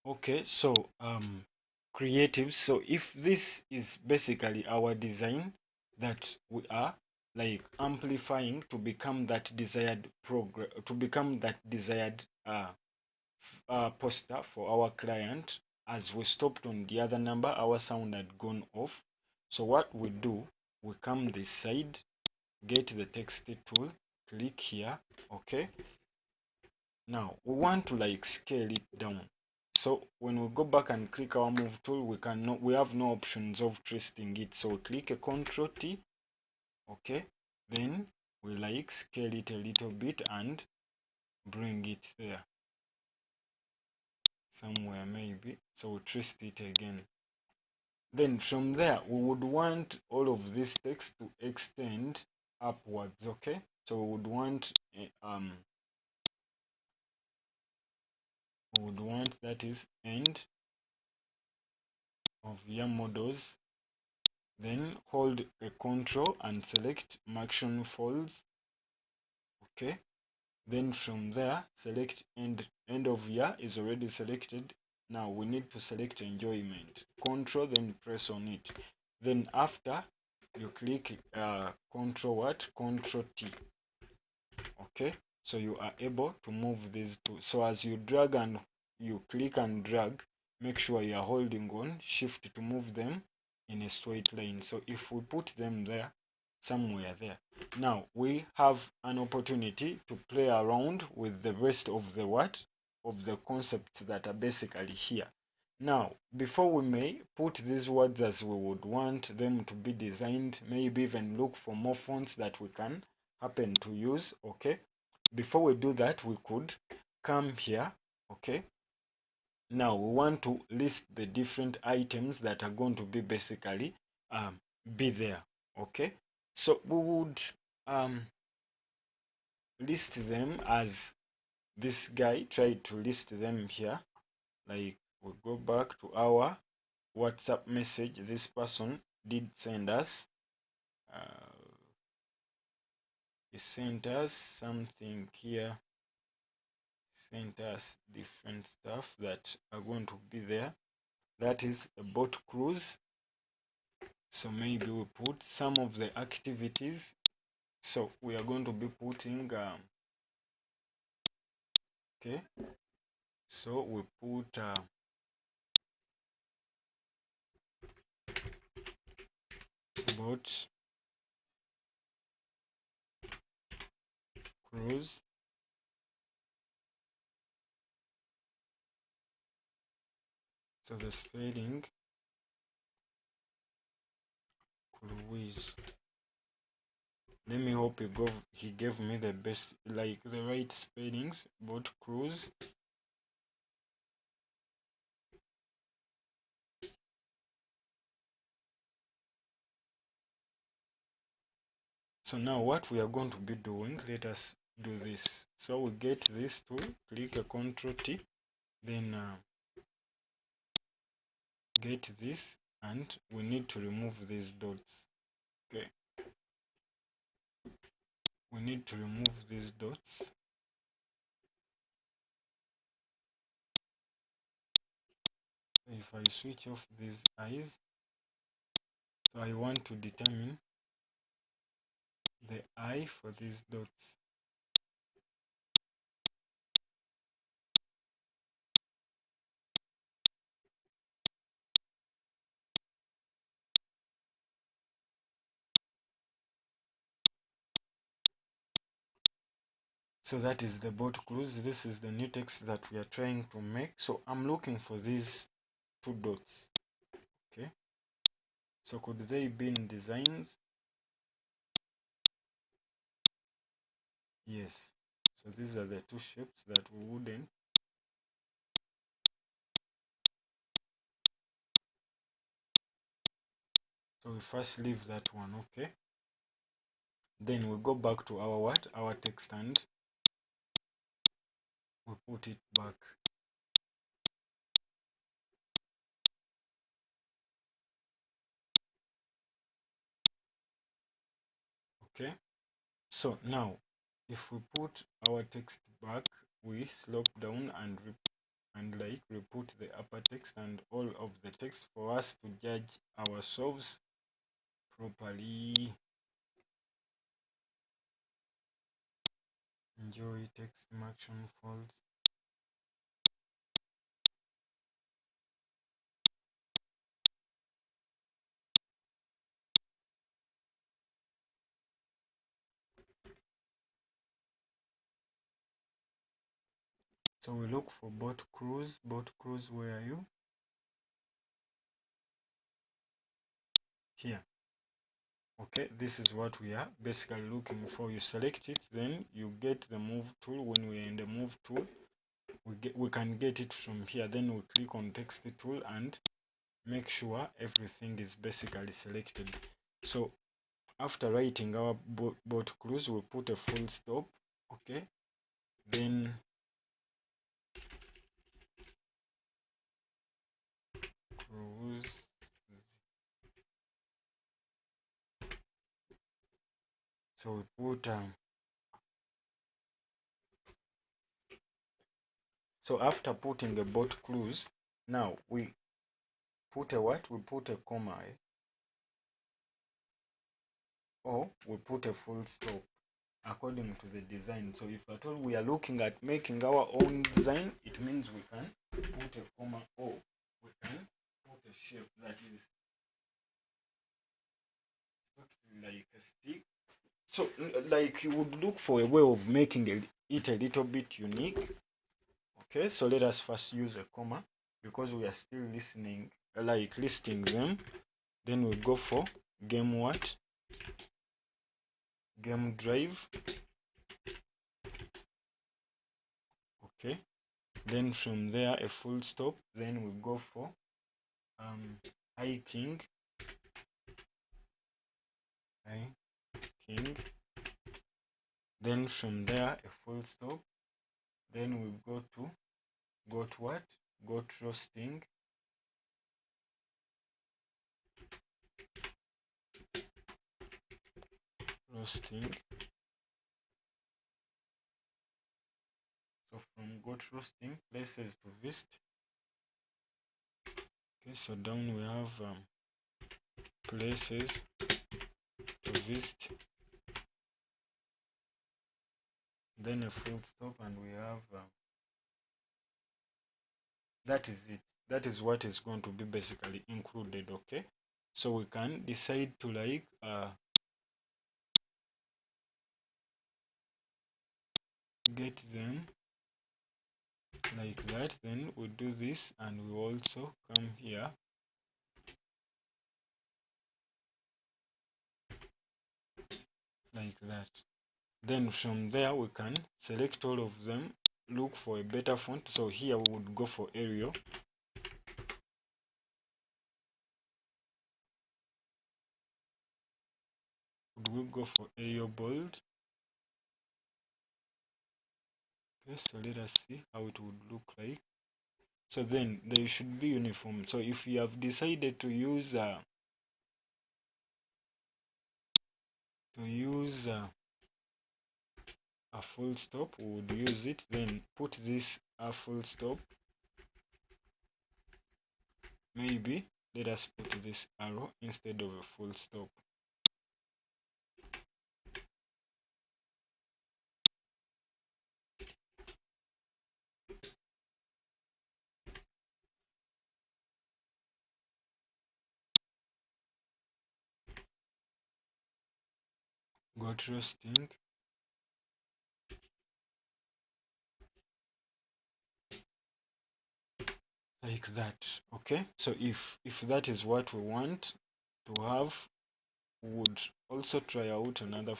Okay, so creative. So if this is basically our design that we are like amplifying to become that desired program, to become that desired poster for our client. As we stopped on the other number, our sound had gone off. So what we do, we come this side, get the text tool, click here. Okay, now we want to like scale it down. So when we go back and click our move tool, we have no options of twisting it. So we click a Control T. Okay, then we like scale it a little bit and bring it there somewhere maybe. So we twist it again. Then from there we would want all of this text to extend upwards. Okay, so we would want that is end of year models. Then hold a control and select MUCIAN folds. Okay, then from there select end of year is already selected. Now we need to select enjoyment. Control, then press on it. Then after you click Control T. Okay, so you are able to move these two. So as you drag and you click and drag, make sure you are holding on shift to move them in a straight line. So if we put them there, somewhere there, now we have an opportunity to play around with the rest of the of the concepts that are basically here. Now before we may put these words as we would want them to be designed, maybe even look for more fonts that we can happen to use. Okay, before we do that, we could come here. Okay, now we want to list the different items that are going to be basically be there. Okay, so we would list them as this guy tried to list them here. Like we go back to our WhatsApp message this person did send us. He sent us something here, sent us different stuff that are going to be there. That is a boat cruise. So maybe we put some of the activities. So we are going to be putting okay, so we put boat cruise. So the spelling cruise. Let me hope he gave me the best, like the right spellings. Boat cruise. So now what we are going to be doing, let us do this. So we get this tool, click a Control T, then get this, and we need to remove these dots. Okay, we need to remove these dots. If I switch off these eyes, so I want to determine the eye for these dots. So that is the boat cruise. This is the new text that we are trying to make. So I'm looking for these two dots. Okay, so could they be in designs? Yes, so these are the two shapes that we wouldn't. So we first leave that one. Okay, then we go back to our text, and we put it back. Okay, so now if we put our text back, we slope down and like we put put the upper text and all of the text for us to judge ourselves properly. Enjoy text marking folds. So we look for boat cruise. Boat cruise, where are you? Here. Okay, this is what we are basically looking for. You select it, then you get the move tool. When we're in the move tool, we can get it from here. Then we click on text tool and make sure everything is basically selected. So after writing our boat cruise, we put a full stop. Okay, then cruise. So we put so after putting a boat cruise, now we put a what? We put a comma, or we put a full stop according to the design. So if at all we are looking at making our own design, it means we can put a comma, or we can put a shape that is like a stick. So like you would look for a way of making it a little bit unique. Okay, so let us first use a comma because we are still listing them. Then we go for game what? Game drive. Okay, then from there a full stop. Then we go for hiking. Then from there a full stop. Then we go to what? Goat roasting. So from goat roasting, places to visit. Okay, so down we have places to visit. Then a full stop, and we have that is it. That is what is going to be basically included. Okay, so we can decide to like get them like that. Then we do this, and we also come here like that. Then from there we can select all of them, look for a better font. So here we would go for Arial. Would we go for Arial bold? Okay, so let us see how it would look like. So then they should be uniform. So if you have decided to use a full stop, we would use it. Then put this a full stop. Maybe let us put this arrow instead of a full stop. Goat roasting. Like that. Okay, so if that is what we want to have, we would also try out another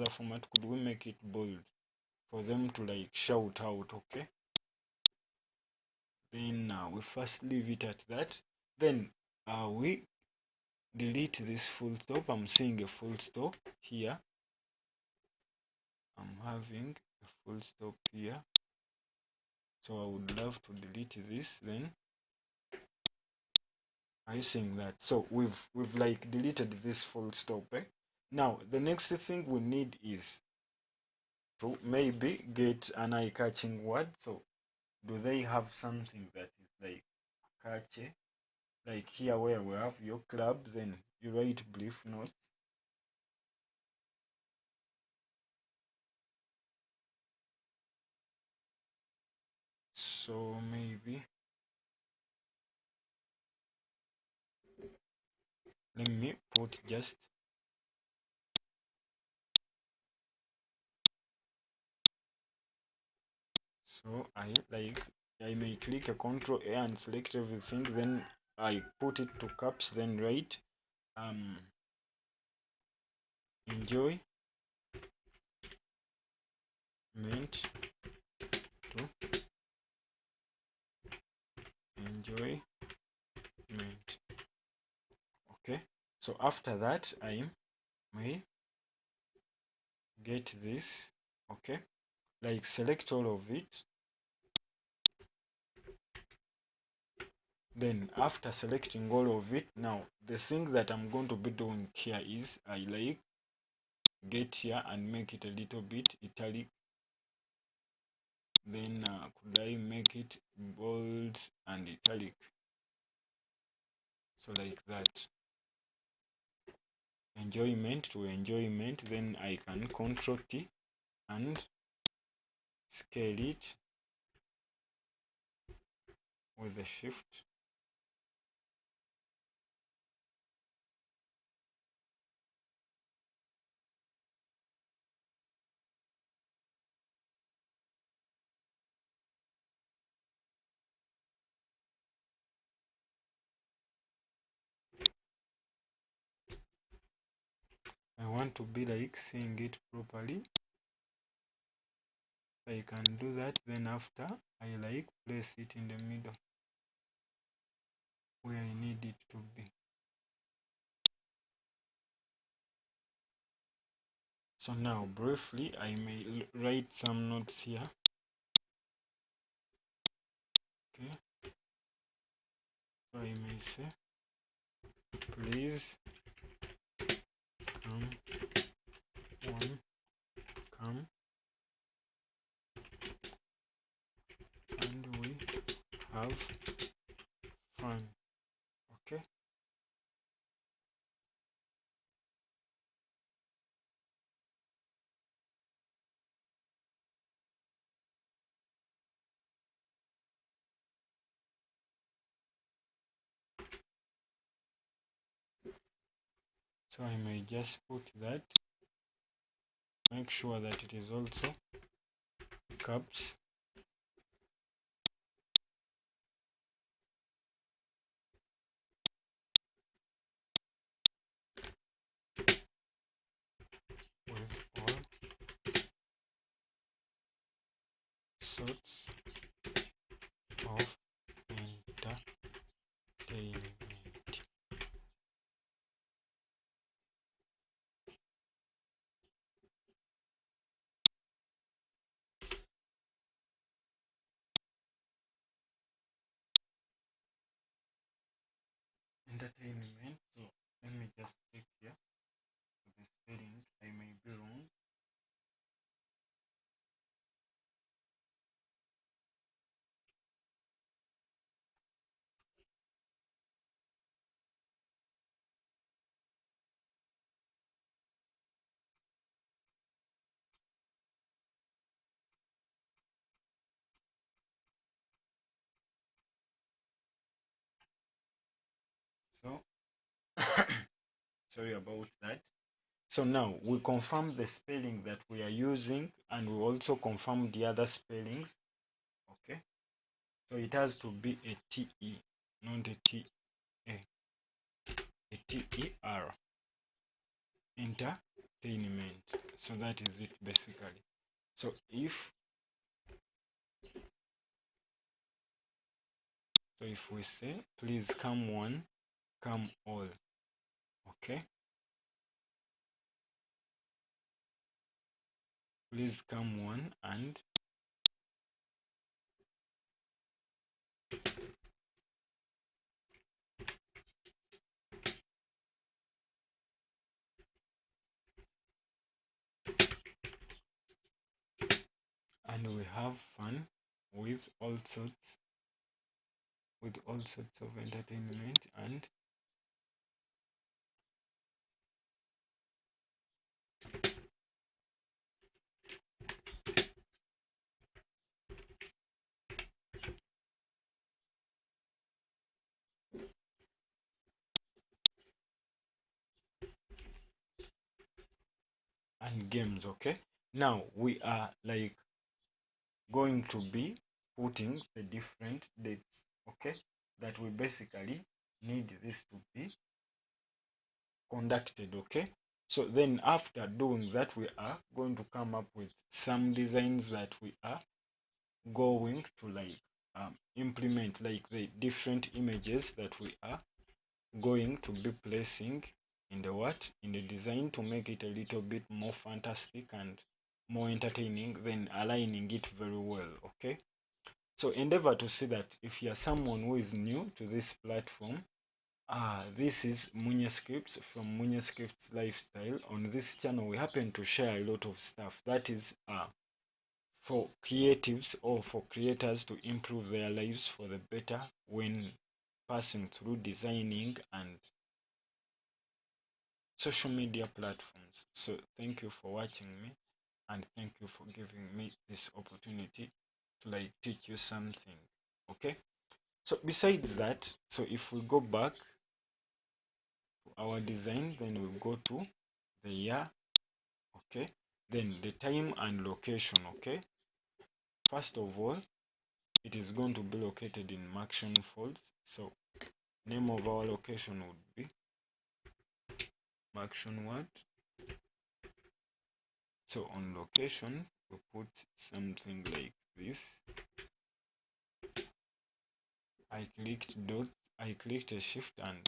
format. Could we make it bold for them to like shout out? Okay, then we first leave it at that. Then we delete this full stop. I'm seeing a full stop here. I'm having a full stop here, so I would love to delete this. Then are you seeing that? So we've like deleted this full stop. Now the next thing we need is to maybe get an eye-catching word. So do they have something that is like catchy? Like here where we have your clubs and you write brief notes. So maybe let me put just so I may click a Control A and select everything, then I put it to caps, then write enjoy meant to enjoy meant. Okay, so after that I may get this. Okay, like select all of it. Then after selecting all of it, now the thing that I'm going to be doing here is I like get here and make it a little bit italic. Then could I make it bold and italic? So like that. Enjoyment to enjoyment. Then I can Control T and scale it with the shift. I want to be like seeing it properly. I can do that. Then after I like place it in the middle where I need it to be. So now briefly I may write some notes here. Okay, so I may say please come one, come and we have fun. Okay, so I may just put that, make sure that it is also caps. With all sorts of entertainment. Entertainment. So let me just check here the spelling. I may be wrong. So sorry about that. So now we confirm the spelling that we are using and we also confirm the other spellings. Okay, so it has to be a TE, not a TA, a TER, entertainment. So that is it basically. So if we say please come one, come all. Okay, please come one and we have fun. with all sorts of entertainment and games. Okay, now we are like going to be putting the different dates, okay, that we basically need this to be conducted. Okay, so then after doing that, we are going to come up with some designs that we are going to like implement, like the different images that we are going to be placing in the design to make it a little bit more fantastic and more entertaining, then aligning it very well. Okay, so endeavor to see that if you are someone who is new to this platform, this is MUCIAN from MUCIAN Lifestyle. On this channel we happen to share a lot of stuff that is for creatives or for creators to improve their lives for the better when passing through designing and social media platforms. So thank you for watching me, and thank you for giving me this opportunity to like teach you something. Okay, so besides that, so if we go back to our design, then we go to the year. Okay, then the time and location. Okay, first of all, it is going to be located in MUCIAN folds. So name of our location would be MUCIAN what? So on location we put something like this. I clicked a shift, and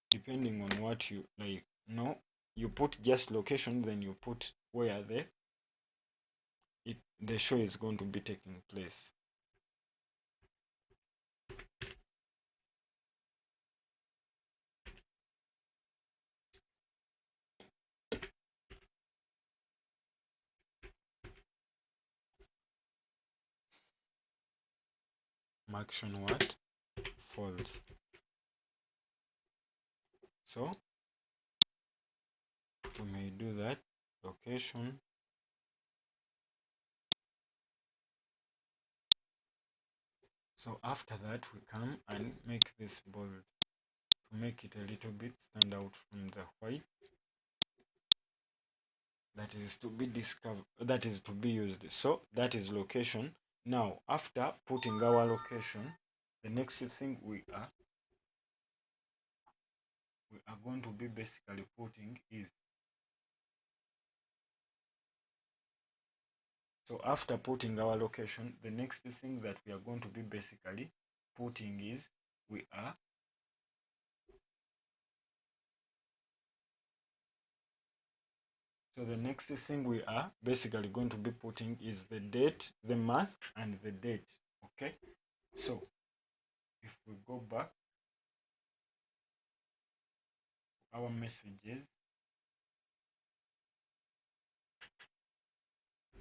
depending on what you like, no, you put just location, then you put where the show is going to be taking place. MUCIAN what? False. So we may do that. Location. So after that we come and make this bold to make it a little bit stand out from the white that is to be discovered, that is to be used. So that is location. Now after putting our location, the next thing we are going to be basically putting is, so after putting our location, the next thing that we are going to be basically putting is we are so the next thing we are basically going to be putting is the date, the month, and the date. Okay, so if we go back to our messages,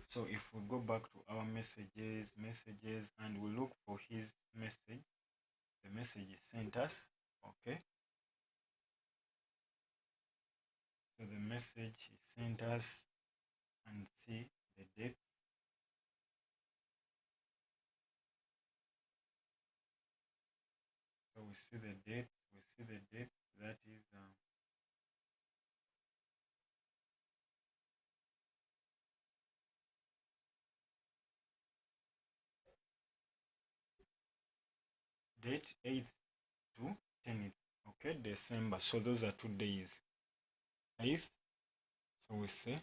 so if we go back to our messages, and we look for his message, the message is sent us. Okay, so the message is sent us, and see the date. So we see the date, that is date 8th to 10th. Okay, December. So those are 2 days. 8th. So we say,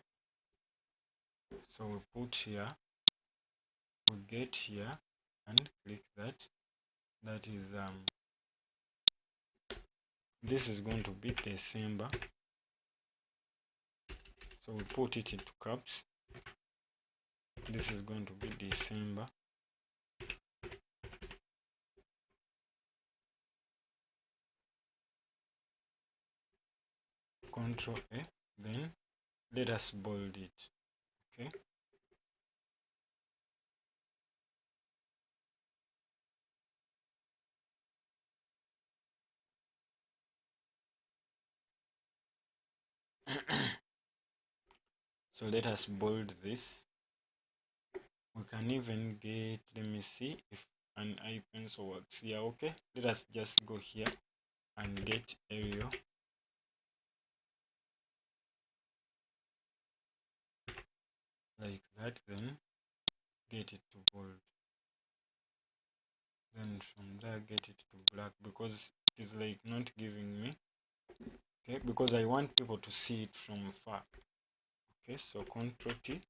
so we put here, we get here and click that. That is this is going to be December. So we put it into caps. This is going to be December. Control A. Then let us bold it. Okay. So let us bold this. We can even get, let me see if an eye pencil works. Yeah, okay. Let us just go here and get Arial. Like that, then get it to bold. Then from there get it to black, because it is like not giving me. Okay, because I want people to see it from far. Okay, so Ctrl T,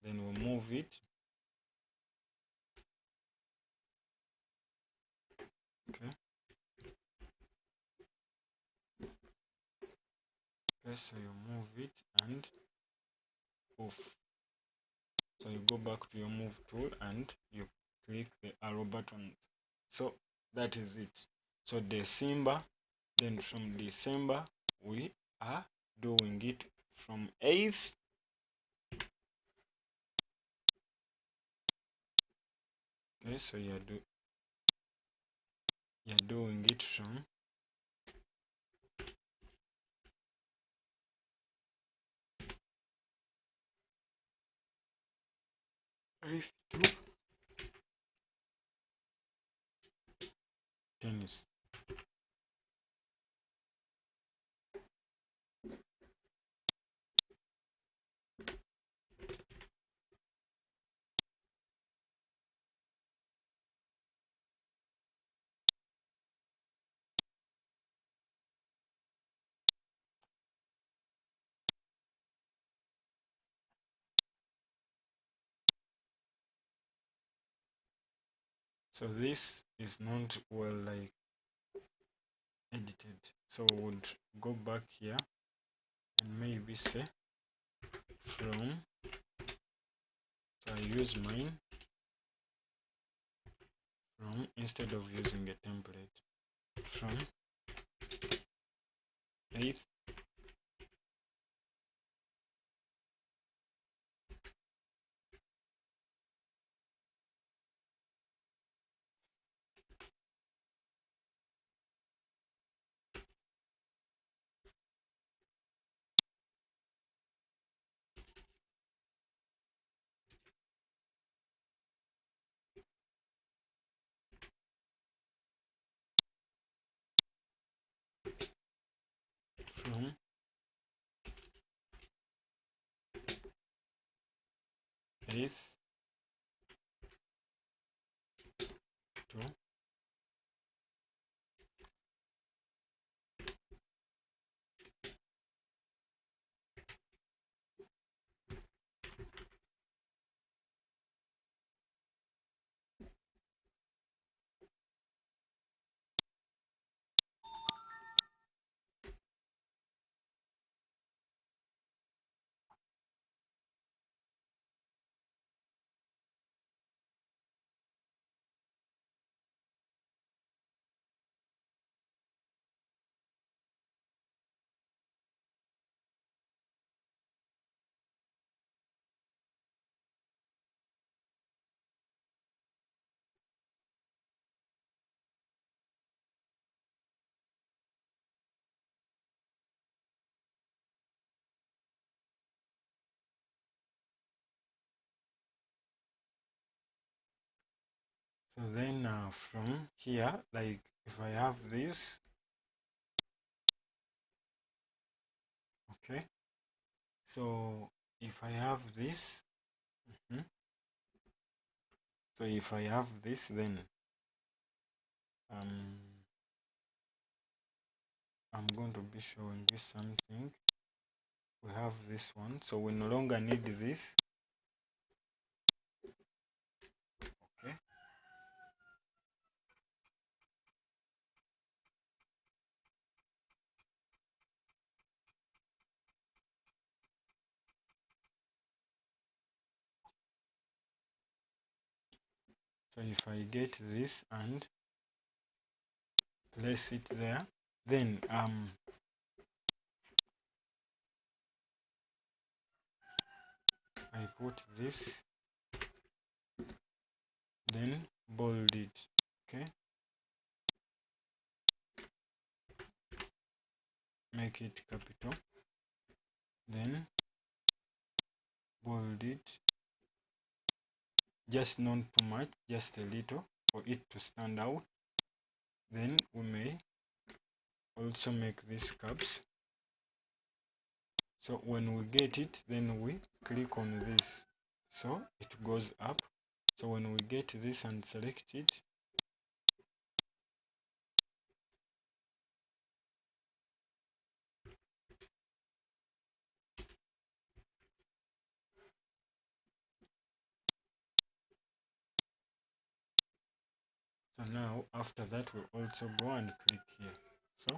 then we'll move it. Okay. Okay, so you move it and off. So you go back to your move tool and you click the arrow buttons. So that is it. So December, then from December we are doing it from 8th. Okay, so you're doing it from 8th to tennis. So this is not well like edited. So we would go back here and maybe say from, so I use mine from instead of using a template, from 8th from 8th to so then from here, like if I have this, okay, so if I have this, so if I have this, then I'm going to be showing you something. We have this one, so we no longer need this. Okay, so if I get this and place it there, then I put this, then bold it. Okay, make it capital. then bold it, just not too much, just a little for it to stand out. Then we may also make these caps. So when we get it, then we click on this, so it goes up. So when we get this and select it, so now after that we also go and click here. So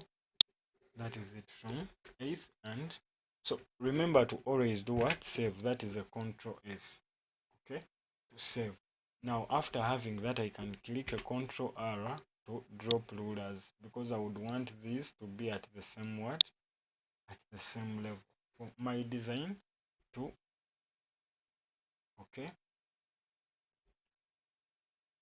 that is it from 8th. And so remember to always do what? Save. That is a Control S. Okay, to save. Now after having that, I can click a Control R to drop rulers, because I would want this to be at the same what? At the same level for my design to. Okay,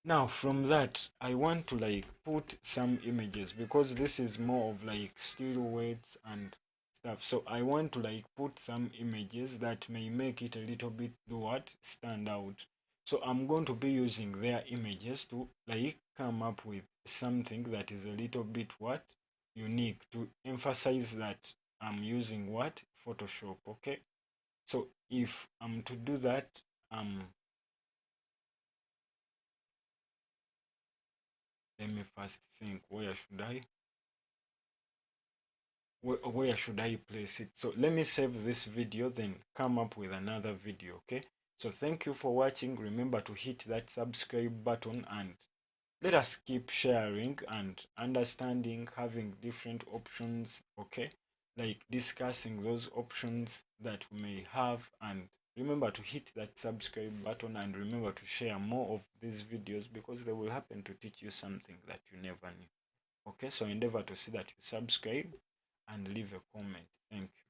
now from that I want to like put some images, because this is more of like silhouettes and stuff. So I want to like put some images that may make it a little bit do what? Stand out. So I'm going to be using their images to like come up with something that is a little bit what? Unique, to emphasize that I'm using what? Photoshop. Okay, so if I'm to do that, let me first think, where should I place it? So let me save this video, then come up with another video. Okay, so thank you for watching. Remember to hit that subscribe button, and let us keep sharing and understanding, having different options. Okay, like discussing those options that we may have. And remember to hit that subscribe button, and remember to share more of these videos, because they will happen to teach you something that you never knew. Okay, so endeavor to see that you subscribe and leave a comment. Thank you.